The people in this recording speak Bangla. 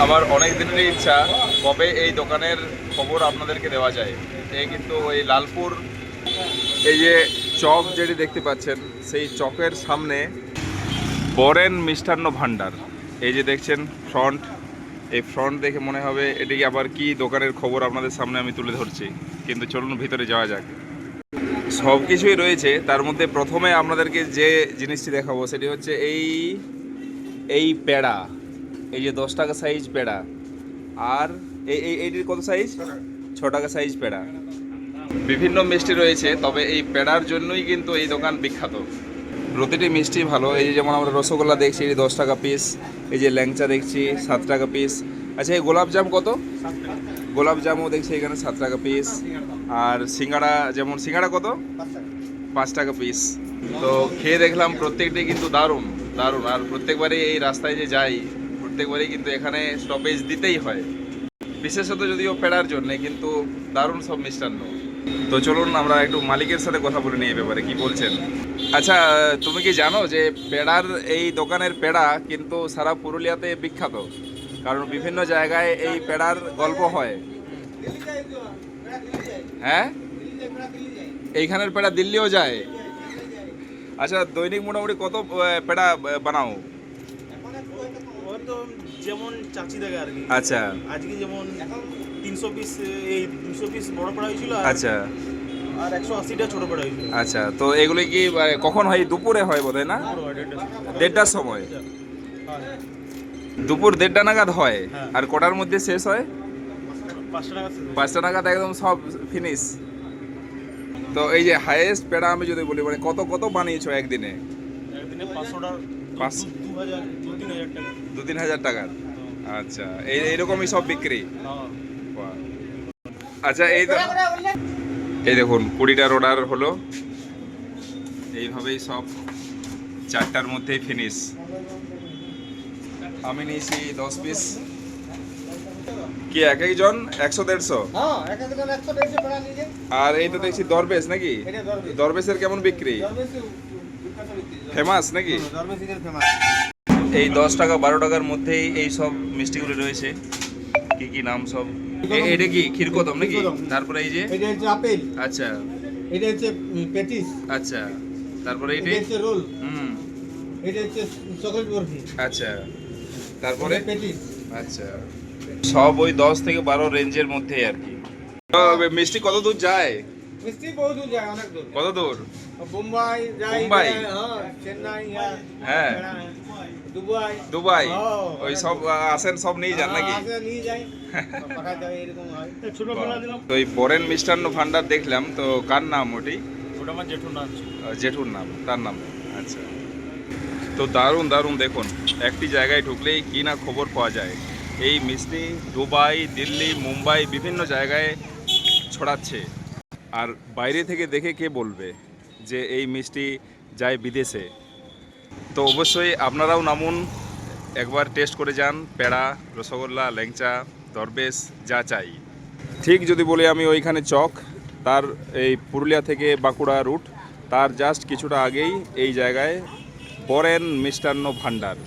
আমার অনেক দিনেরই ইচ্ছা কবে এই দোকানের খবর আপনাদেরকে দেওয়া যায়। এই কিন্তু এই লালপুর এই যে চক যেটি দেখতে পাচ্ছেন সেই চকের সামনে বরেন মিষ্টান্ন ভাণ্ডার। এই যে দেখছেন ফ্রন্ট, এই ফ্রন্ট দেখে মনে হবে এটিকে আবার কি দোকানের খবর আপনাদের সামনে আমি তুলে ধরছি, কিন্তু চলুন ভিতরে যাওয়া যাক। সব কিছুই রয়েছে, তার মধ্যে প্রথমে আপনাদেরকে যে জিনিসটি দেখাবো সেটি হচ্ছে এই পেড়া। এই যে 10 টাকা সাইজ পেড়া, আর এইটির কত সাইজ? 6 টাকা সাইজ পেড়া। বিভিন্ন মিষ্টি রয়েছে, তবে এই পেড়ার জন্যই কিন্তু এই দোকান বিখ্যাত। প্রতিটি মিষ্টি ভালো। এই যে যেমন আমরা রসগোল্লা দেখছি, এটি 10 টাকা পিস। এই যে ল্যাংচা দেখছি 7 টাকা পিস। আচ্ছা, এই গোলাপজাম কত? গোলাপজামও দেখছি এখানে 7 টাকা পিস। আর সিঙ্গাড়া, যেমন সিঙ্গাড়া কত? 5 টাকা পিস। তো খেয়ে দেখলাম প্রত্যেকটি কিন্তু দারুণ দারুণ। আর প্রত্যেকবারই এই রাস্তায় যে যাই, প্রত্যেকবারই কিন্তু এখানে স্টপেজ দিতেই হয়, বিশেষত যদিও পেড়ার জন্যে, কিন্তু দারুণ সব মিষ্টান্ন। তো চলুন আমরা একটু মালিকের সাথে কথা বলে নিই এই ব্যাপারে, কি বলছেন। আচ্ছা, তুমি কি জানো যে পেড়ার এই দোকানের পেড়া কিন্তু সারা পুরুলিয়াতে বিখ্যাত? কারণ বিভিন্ন জায়গায় এই পেড়ার গল্প হয়। হ্যাঁ, এইখানের পেড়া দিল্লিও যায়। আচ্ছা, দৈনিক মোটামুটি কত পেড়া বানাও? যেমন চাচি দেখে আর কি। আচ্ছা, আজকে যেমন 300 পিস, এই 200 পিস বড় পড়া হয়েছিল। আচ্ছা আর 180টা ছোট পড়া হয়েছিল। আচ্ছা। তো এগুলো কি কখন হয়? দুপুরে হয় বোধহয় না? 1:30টার সময়। দুপুর 1:30টা নাগাদ হয়। হ্যাঁ। আর কটার মধ্যে শেষ হয়? 5টা টাকা। 5টা নাগাদ একদম সব ফিনিশ। তো এই যে হাইয়েস্ট পেড়া আমি যদি বলি, মানে কত কত বানিয়েছো একদিনে? একদিনে 500টা, 2000 2-3000 টাকা। 2-3000 টাকার। আচ্ছা, এইরকমই সব বিক্রি। হ্যাঁ। বাহ। আচ্ছা, এই দেখুন 20টার অর্ডার হলো। এইভাবেই সব 4টার মধ্যেই ফিনিশ। আমি নিয়েছি 10 পিস। কি এক একজন 100-150? হ্যাঁ, এক একজন 100-150 টাকা নিয়ে। আর এই তো দেখছি দরবেশ নাকি? এটা দরবেশ। দরবেশের কেমন বিক্রি? দরবেশে বিখ্যাত বিক্রি। ফেমাস নাকি? দরবেশিদের ফেমাস। এই 10 টাকা 12 টাকার মধ্যেই এই সব মিষ্টিগুলো রয়েছে। কি কি নাম সব? এটা কি ক্ষীরকদম নাকি? তারপরে এই যে এটা হচ্ছে আপেল। আচ্ছা এটা হচ্ছে পেটিস। আচ্ছা, তারপরে এটা এইটা হচ্ছে রোল। হুম এটা হচ্ছে চকলেট বরফি। আচ্ছা, তারপরে পেটিস। আচ্ছা, সব ওই 10 থেকে 12 রেঞ্জের মধ্যেই আর কি। তো মিষ্টি কত দূর যায়? মিষ্টি বহু দূর যায়, অনেক দূর। কত দূর? বোম্বাই যায়। বোম্বাই? হ্যাঁ, চেন্নাই, হ্যাঁ, দুবাই। দুবাই। হ্যাঁ, ওই সব আসেন, সব নিয়ে যান নাকি? আগে নিয়ে যায়, পাঠায় যায়, এরকম হয়। ছোট ফেলা দিলাম। তো এই বরেন মিষ্টান্ন ভান্ডার দেখলাম, তো কার নাম ওটি? ওটা আমার জেঠুর নাম ছিল। জেঠুর নাম, তার নাম। আচ্ছা, তো দারুণ দারুণ। দেখুন একটি জায়গায় ঢুকলেই কি না খবর পাওয়া যায়। এই মিষ্টি দুবাই, দিল্লি, মুম্বাই বিভিন্ন জায়গায় ছড়াচ্ছে। আর বাইরে থেকে দেখে কে বলবে যে এই মিষ্টি যায় বিদেশে? তো অবশ্যই আপনারাও নামুন, একবার টেস্ট করে যান। পেড়া, রসগোল্লা, ল্যাংচা, দরবেশ, যা চাই। ঠিক যদি বলি আমি, ওইখানে চক, তার এই পুরুলিয়া থেকে বাঁকুড়া রুট, তার জাস্ট কিছুটা আগেই এই জায়গায় বরেন মিষ্টান্ন ভান্ডার।